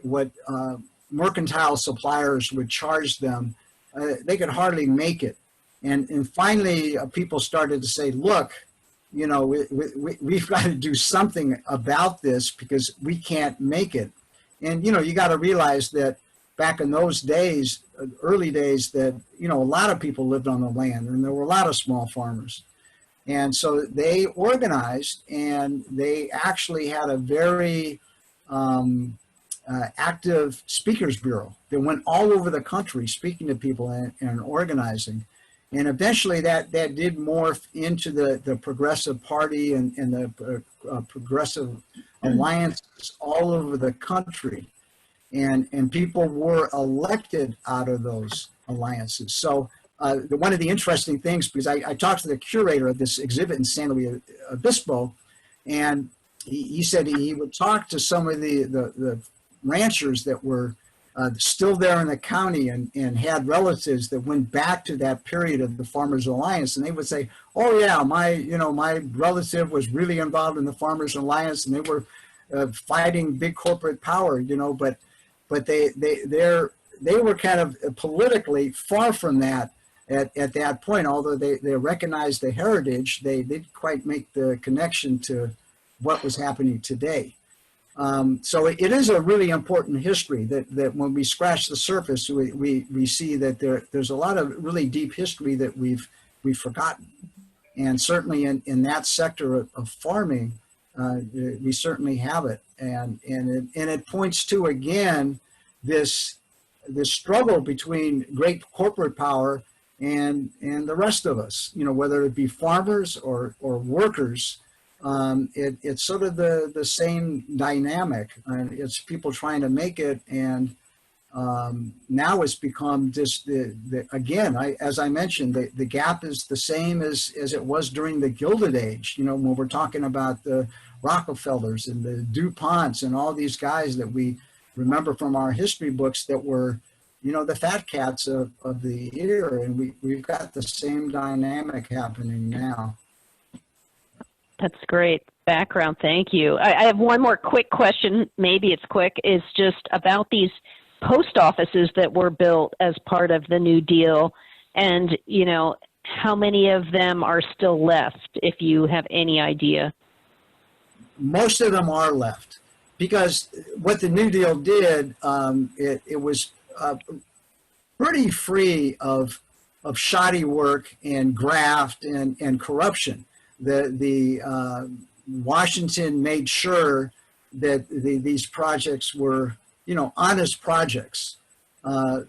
[SPEAKER 2] what mercantile suppliers would charge them, they could hardly make it. And finally, people started to say, look, you know, we've got to do something about this because we can't make it. And, you know, you got to realize that back in those days, early days, that, you know, a lot of people lived on the land, and there were a lot of small farmers. And so they organized, and they actually had a very active speakers bureau that went all over the country speaking to people and organizing. And eventually that did morph into the Progressive Party and the Progressive Alliances all over the country. And people were elected out of those alliances. So one of the interesting things, because I talked to the curator of this exhibit in San Luis Obispo, and he said he would talk to some of the ranchers that were still there in the county and had relatives that went back to that period of the Farmers Alliance, and they would say, oh yeah, my relative was really involved in the Farmers Alliance, and they were fighting big corporate power, you know, but they were kind of politically far from that at that point. Although they recognized the heritage, they didn't quite make the connection to what was happening today. So it is a really important history that when we scratch the surface, we see that there's a lot of really deep history that we've forgotten. And certainly in that sector of farming, we certainly have it. And it points to, again, this struggle between great corporate power and the rest of us, whether it be farmers or workers. It's sort of the same dynamic. It's people trying to make it, and now it's become just again, as I mentioned, the gap is the same as it was during the Gilded Age. When we're talking about the Rockefellers and the DuPonts and all these guys that we remember from our history books that were, the fat cats of the era, and we've got the same dynamic happening now.
[SPEAKER 1] That's great background. Thank you. I have one more quick question. Maybe it's quick. Is just about these post offices that were built as part of the New Deal, and how many of them are still left, if you have any idea?
[SPEAKER 2] Most of them are left, because what the New Deal did, it was pretty free of shoddy work and graft and corruption. The Washington made sure that these projects were, honest projects.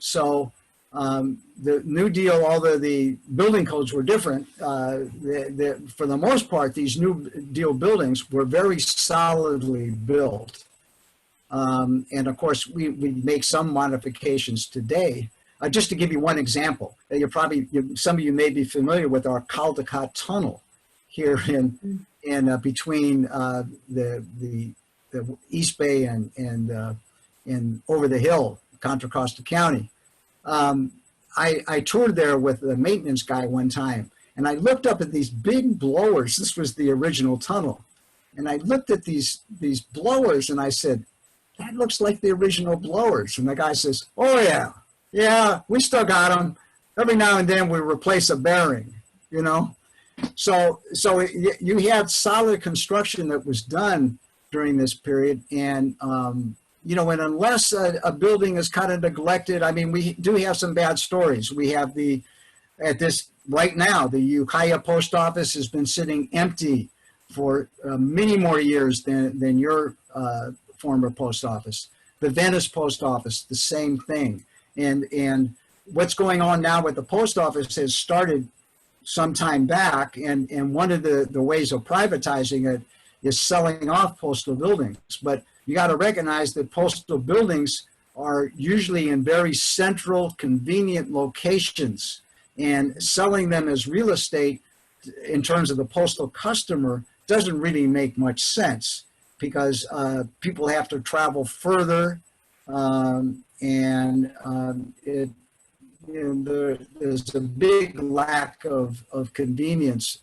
[SPEAKER 2] So the New Deal, although the building codes were different, for the most part, these New Deal buildings were very solidly built. And of course, we make some modifications today. Just to give you one example, some of you may be familiar with our Caldecott Tunnel here in between the East Bay and over the hill, Contra Costa County. I toured there with the maintenance guy one time, and I looked up at these big blowers. This was the original tunnel, and I looked at these blowers, and I said, "That looks like the original blowers." And the guy says, "Oh yeah, we still got them. Every now and then we replace a bearing, So you had solid construction that was done during this period, and and unless a building is kind of neglected, we do have some bad stories. We have right now, the Ukiah Post Office has been sitting empty for many more years than your former post office. The Venice Post Office, the same thing. And what's going on now with the post office has started some time back, and one of the ways of privatizing it is selling off postal buildings. But you got to recognize that postal buildings are usually in very central, convenient locations, and selling them as real estate in terms of the postal customer doesn't really make much sense, because people have to travel further, there's a big lack of convenience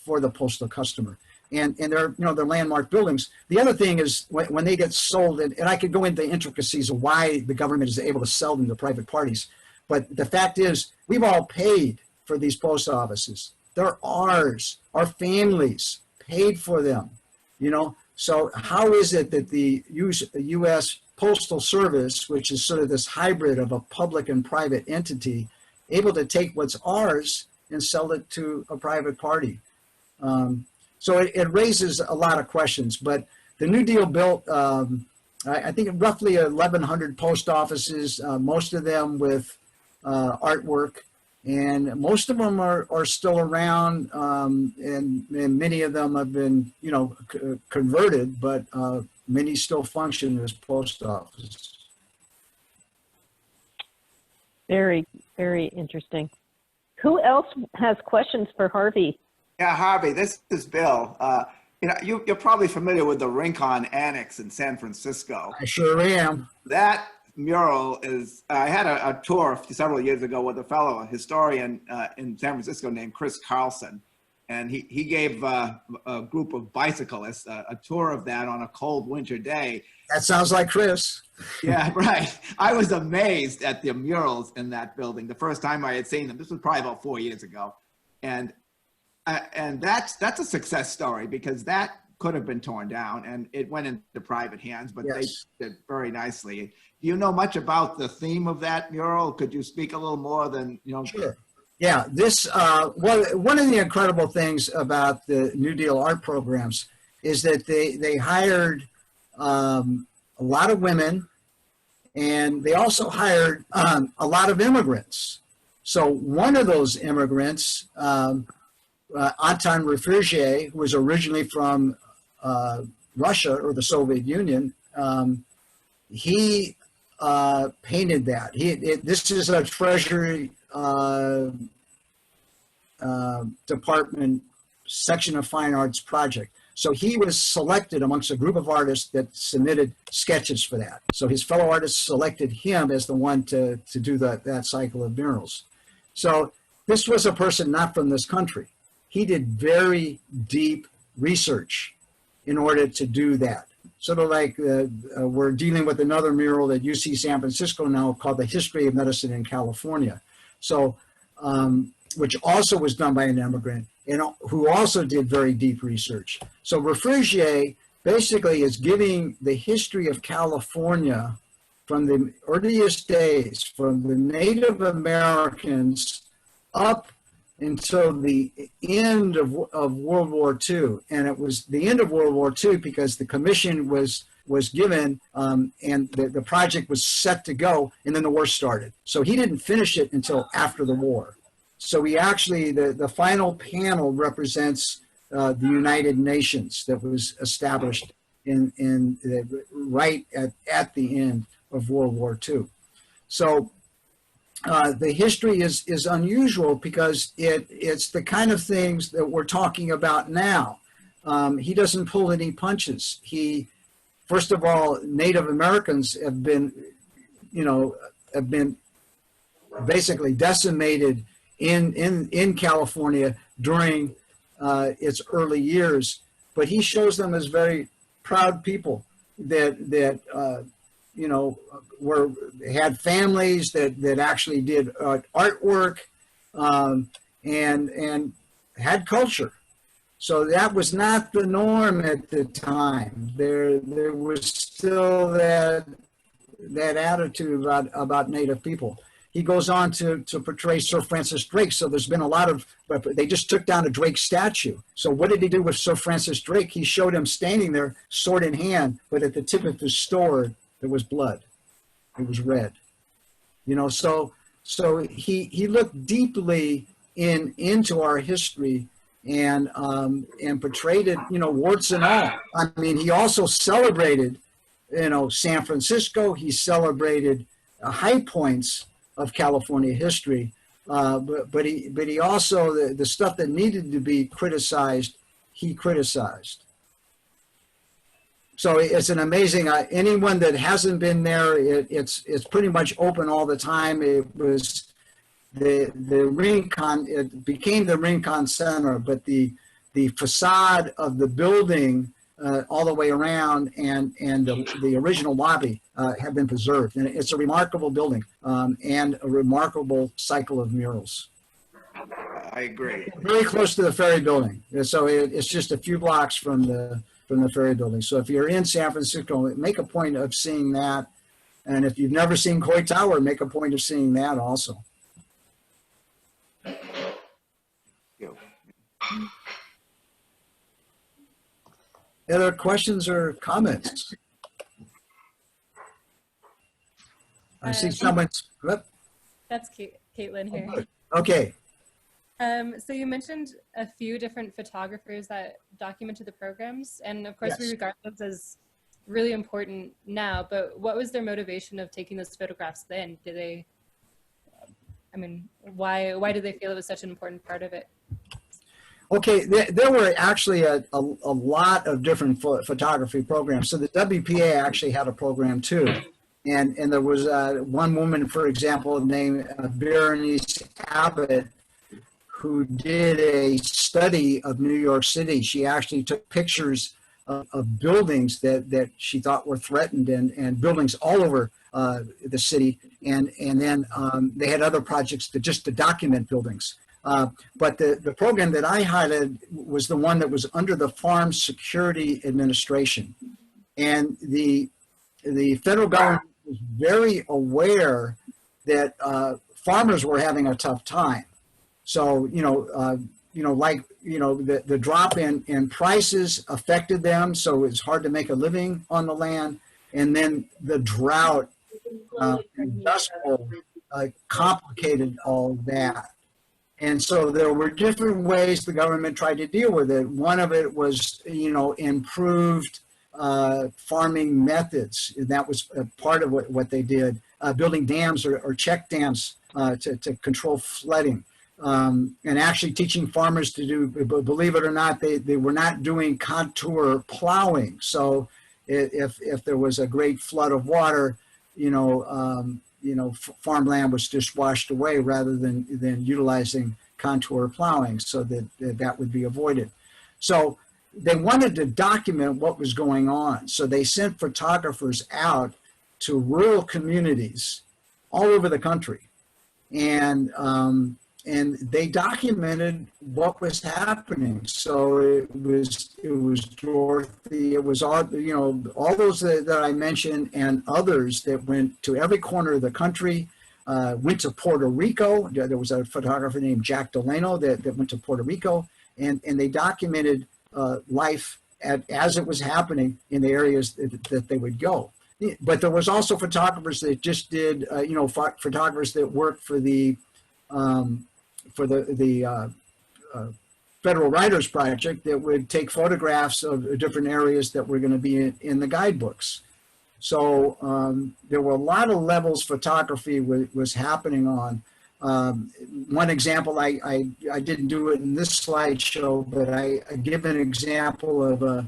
[SPEAKER 2] for the postal customer. And they're landmark buildings. The other thing is when they get sold, and I could go into the intricacies of why the government is able to sell them to private parties, but the fact is we've all paid for these post offices. They're ours. Our families paid for them, So how is it that the U.S. Postal Service, which is sort of this hybrid of a public and private entity, able to take what's ours and sell it to a private party? So it raises a lot of questions. But the New Deal built, I think, roughly 1,100 post offices, most of them with artwork. And most of them are still around, and many of them have been, converted, but many still function as post offices.
[SPEAKER 1] Very, very interesting. Who else has questions for Harvey?
[SPEAKER 4] Yeah, Harvey, this is Bill. You're probably familiar with the Rincon Annex in San Francisco.
[SPEAKER 2] I sure am.
[SPEAKER 4] That mural is, I had a tour several years ago with a historian in San Francisco named Chris Carlson. And he gave a group of bicyclists a tour of that on a cold winter day.
[SPEAKER 2] That sounds like Chris.
[SPEAKER 4] Yeah, right. I was amazed at the murals in that building the first time I had seen them. This was probably about 4 years ago. And that's a success story, because that could have been torn down, and it went into private hands, but
[SPEAKER 2] Yes.
[SPEAKER 4] they did very nicely. Do you know much about the theme of that mural? Could you speak a little more than, you know?
[SPEAKER 2] Sure. Yeah, one of the incredible things about the New Deal art programs is that they hired a lot of women, and they also hired a lot of immigrants. So one of those immigrants, Anton Refugier, who was originally from Russia or the Soviet Union, he painted that. This is a Treasury Department section of Fine Arts project. So he was selected amongst a group of artists that submitted sketches for that. So his fellow artists selected him as the one to do that cycle of murals. So this was a person not from this country. He did very deep research in order to do that. Sort of like we're dealing with another mural at UC San Francisco now called The History of Medicine in California. So, which also was done by an immigrant and who also did very deep research. So Refugier basically is giving the history of California from the earliest days, from the Native Americans up until the end of World War II. And it was the end of World War II because the commission was given and the project was set to go, and then the war started. So he didn't finish it until after the war. So he actually, the final panel represents the United Nations that was established right at the end of World War II. So the history is unusual because it's the kind of things that we're talking about now. He doesn't pull any punches. First of all, Native Americans have been basically decimated in California during its early years, but he shows them as very proud people that had families that actually did artwork and had culture. So that was not the norm at the time. There was still that attitude about Native people. He goes on to portray Sir Francis Drake. So there's been a lot of, they just took down a Drake statue. So what did he do with Sir Francis Drake? He showed him standing there, sword in hand, but at the tip of his sword, there was blood. It was red. So he looked deeply into our history and portrayed it, warts and all. I mean, he also celebrated, San Francisco. He celebrated high points of California history, but he also the stuff that needed to be criticized, he criticized. So it's an amazing. Anyone that hasn't been there, it's pretty much open all the time. It was the Rincon. It became the Rincon Center, but the facade of the building all the way around and the original lobby have been preserved. And it's a remarkable building and a remarkable cycle of murals.
[SPEAKER 4] I agree.
[SPEAKER 2] Very close to the Ferry Building. So it's just a few blocks from the Ferry Building. So if you're in San Francisco, make a point of seeing that. And if you've never seen Coy Tower, make a point of seeing that also. Other questions or comments? I see someone's.
[SPEAKER 5] That's Caitlin here.
[SPEAKER 2] Okay.
[SPEAKER 5] So you mentioned a few different photographers that documented the programs, and of course we regard those as really important now, but what was their motivation of taking those photographs then? Why did they feel it was such an important part of it?
[SPEAKER 2] Okay, there were actually a lot of different photography programs. So the WPA actually had a program too. And there was one woman, for example, named Berenice Abbott, who did a study of New York City. She actually took pictures of buildings that she thought were threatened and buildings all over the city. And then they had other projects to document buildings. But the program that I highlighted was the one that was under the Farm Security Administration. And the federal government was very aware that farmers were having a tough time. So, the drop in prices affected them. So it's hard to make a living on the land. And then the drought and Dust Bowl complicated all that. And so there were different ways the government tried to deal with it. One of it was, improved farming methods. That was part of what they did, building dams or check dams to control flooding. And actually teaching farmers to do, believe it or not, they were not doing contour plowing. So if there was a great flood of water, farmland was just washed away rather than utilizing contour plowing, so that would be avoided. So they wanted to document what was going on. So they sent photographers out to rural communities all over the country. And they documented what was happening. So it was Dorothy, it was all those that I mentioned and others that went to every corner of the country, went to Puerto Rico. There was a photographer named Jack Delano that went to Puerto Rico, and they documented life as it was happening in the areas that they would go. But there was also photographers that just did, photographers that worked for the Federal Writers Project that would take photographs of different areas that were going to be in the guidebooks. So there were a lot of levels photography was happening on. One example, I didn't do it in this slideshow, but I give an example of a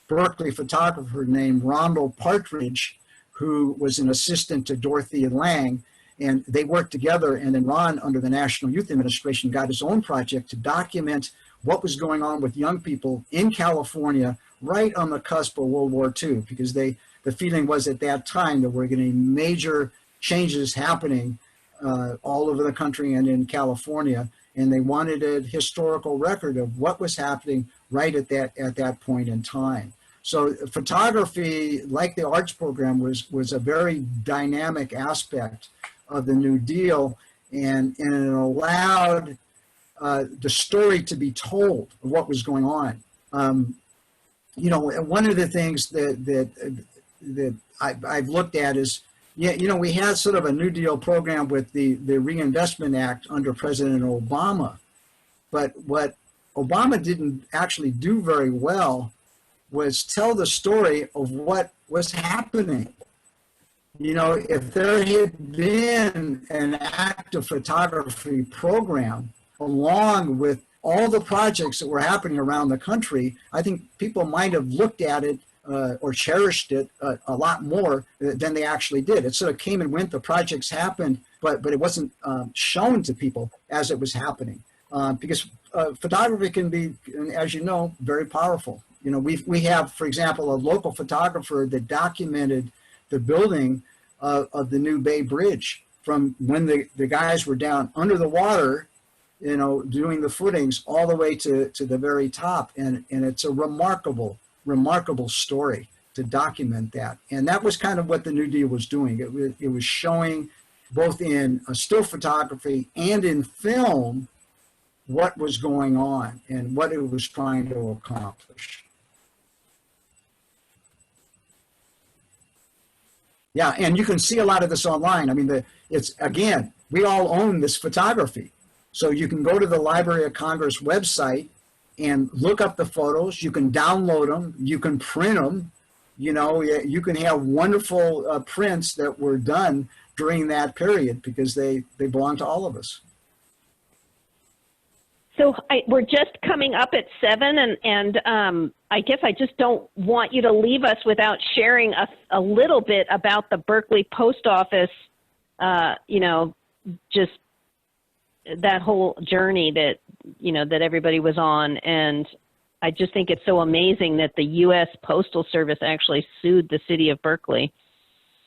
[SPEAKER 2] Berkeley photographer named Rondell Partridge, who was an assistant to Dorothy Lang. And they worked together, and then Ron, under the National Youth Administration, got his own project to document what was going on with young people in California right on the cusp of World War II, because the feeling was at that time there were going to be major changes happening all over the country and in California, and they wanted a historical record of what was happening right at that point in time. So photography, like the arts program, was a very dynamic aspect of the New Deal, and it allowed the story to be told of what was going on. One of the things that I've looked at is, we had sort of a New Deal program with the Reinvestment Act under President Obama, but what Obama didn't actually do very well was tell the story of what was happening. If there had been an active photography program along with all the projects that were happening around the country, I think people might have looked at it or cherished it a lot more than they actually did. It sort of came and went, the projects happened, but it wasn't shown to people as it was happening. Because photography can be, as you know, very powerful. We have, for example, a local photographer that documented the building of the new Bay Bridge from when the guys were down under the water, doing the footings all the way to the very top. And it's a remarkable story to document that. And that was kind of what the New Deal was doing. It was showing both in still photography and in film what was going on and what it was trying to accomplish. Yeah, and you can see a lot of this online. I mean, again, we all own this photography. So you can go to the Library of Congress website and look up the photos. You can download them. You can print them. You can have wonderful prints that were done during that period because they belong to all of us.
[SPEAKER 1] So we're just coming up at 7, and I guess I just don't want you to leave us without sharing a little bit about the Berkeley Post Office, just that whole journey that, that everybody was on. And I just think it's so amazing that the U.S. Postal Service actually sued the city of Berkeley.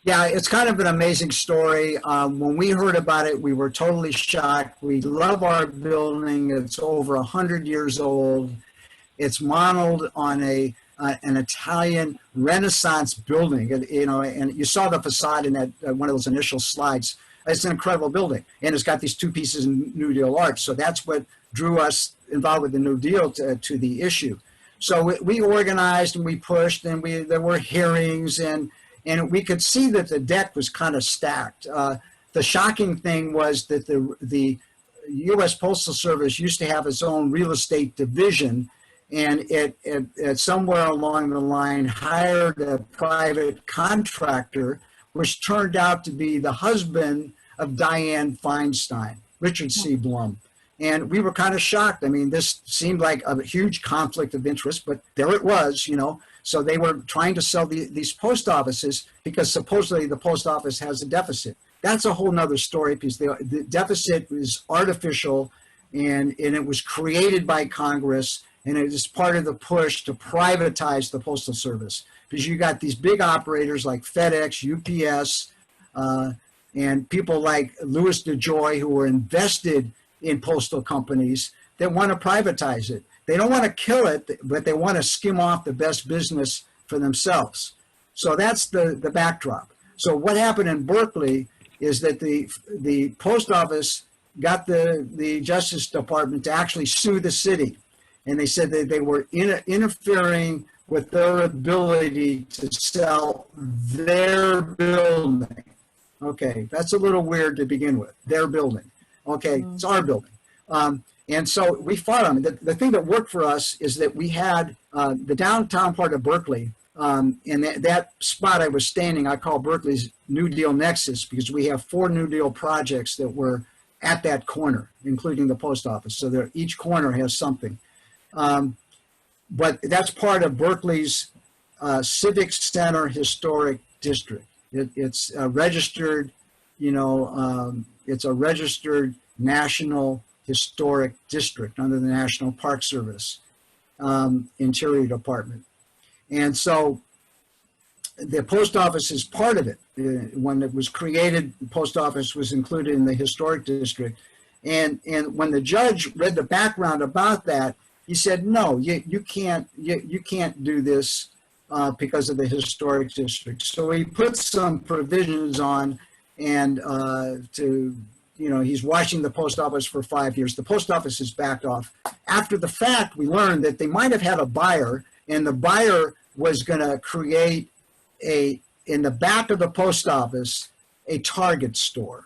[SPEAKER 2] Yeah, it's kind of an amazing story. When we heard about it, we were totally shocked. We love our building. It's over 100 years old. It's modeled on an Italian Renaissance building, and you saw the facade in that one of those initial slides. It's an incredible building, and it's got these two pieces in New Deal art. So that's what drew us involved with the New Deal to the issue. So we organized and we pushed, and there were hearings, and we could see that the deck was kind of stacked. The shocking thing was that the U.S. Postal Service used to have its own real estate division, and it somewhere along the line hired a private contractor, which turned out to be the husband of Dianne Feinstein, Richard C. Blum. And we were kind of shocked. I mean, this seemed like a huge conflict of interest, but there it was, So they were trying to sell these post offices because supposedly the post office has a deficit. That's a whole nother story because the deficit is artificial, and it was created by Congress, and it is part of the push to privatize the Postal Service. Because you got these big operators like FedEx, UPS, and people like Louis DeJoy who were invested in postal companies that want to privatize it. They don't want to kill it, but they want to skim off the best business for themselves. So that's the backdrop. So what happened in Berkeley is that the post office got the Justice Department to actually sue the city. And they said that they were interfering with their ability to sell their building. Okay, that's a little weird to begin with, their building. Okay, it's our building. And so we fought them. The thing that worked for us is that we had the downtown part of Berkeley, and that spot I was standing, I call Berkeley's New Deal Nexus, because we have 4 New Deal projects that were at that corner, including the post office. So each corner has something. But that's part of Berkeley's Civic Center Historic District. It's registered, it's a registered National Historic District under the National Park Service, Interior Department. And so the post office is part of it. When it was created, the post office was included in the historic district. And when the judge read the background about that, he said, no, you can't do this because of the historic district. So he put some provisions on, and he's watching the post office for 5 years. The post office is backed off. After the fact, we learned that they might have had a buyer, and the buyer was going to create in the back of the post office, a Target store.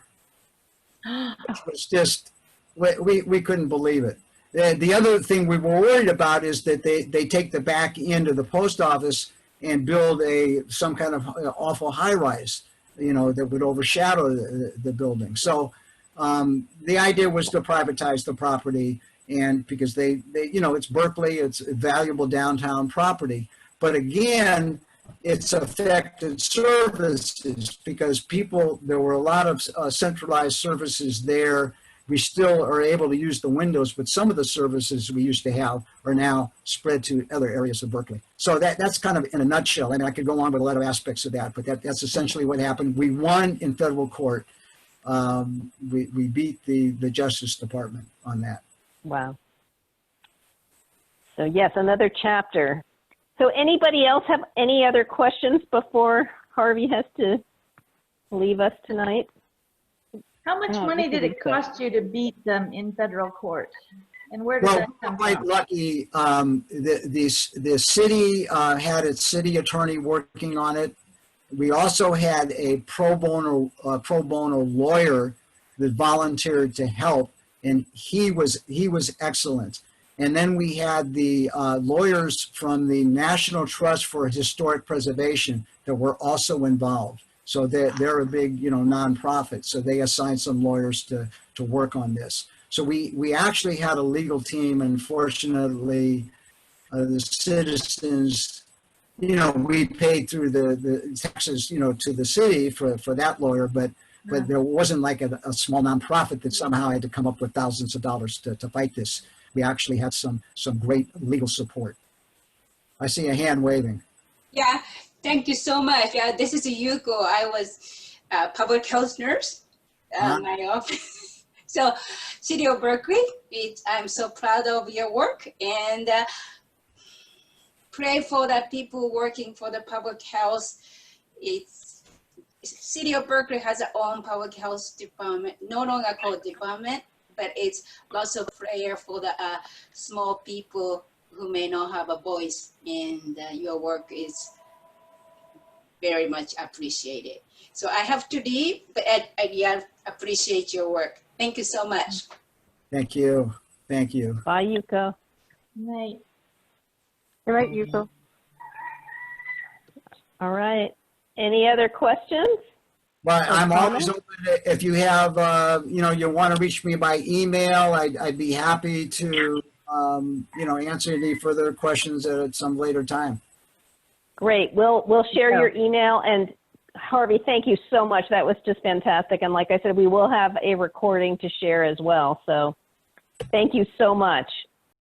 [SPEAKER 2] It was just, we couldn't believe it. The other thing we were worried about is that they take the back end of the post office and build some kind of awful high rise, that would overshadow the building. So the idea was to privatize the property, and because they it's Berkeley, it's valuable downtown property. But again, it's affected services because there were a lot of centralized services there. We still are able to use the windows, but some of the services we used to have are now spread to other areas of Berkeley. So that's kind of in a nutshell. I mean, I could go on with a lot of aspects of that, but that's essentially what happened. We won in federal court. We beat the Justice Department on that.
[SPEAKER 1] Wow. So yes, another chapter. So anybody else have any other questions before Harvey has to leave us tonight?
[SPEAKER 3] How much money did it cost you to beat them in federal court? And where did that come from?
[SPEAKER 2] Quite lucky. The city had its city attorney working on it. We also had a pro bono lawyer that volunteered to help, and he was excellent. And then we had the lawyers from the National Trust for Historic Preservation that were also involved. So they're a big, nonprofit. So they assigned some lawyers to work on this. So we actually had a legal team, and fortunately, the citizens, we paid through the taxes, to the city for that lawyer, but there wasn't like a small nonprofit that somehow had to come up with thousands of dollars to fight this. We actually had some great legal support. I see a hand waving.
[SPEAKER 6] Yeah, Thank you so much. This is Yuko. I was a public health nurse. My office. So, City of Berkeley, I'm so proud of your work, and pray for the people working for the public health. City of Berkeley has their own public health department, no longer called department, but it's lots of prayer for the small people who may not have a voice, and your work is very much appreciated. So I have to leave, but I appreciate your work. Thank you so much.
[SPEAKER 2] Thank you. Thank you.
[SPEAKER 1] Bye, Yuko.
[SPEAKER 3] Right.
[SPEAKER 1] All right, Yuko. All right. Any other questions?
[SPEAKER 2] Well, I'm
[SPEAKER 1] comments?
[SPEAKER 2] always open to, if you have, you want to reach me by email, I'd be happy to, answer any further questions at some later time.
[SPEAKER 1] Great. We'll share your email. And Harvey, thank you so much. That was just fantastic. And like I said, we will have a recording to share as well. So thank you so much.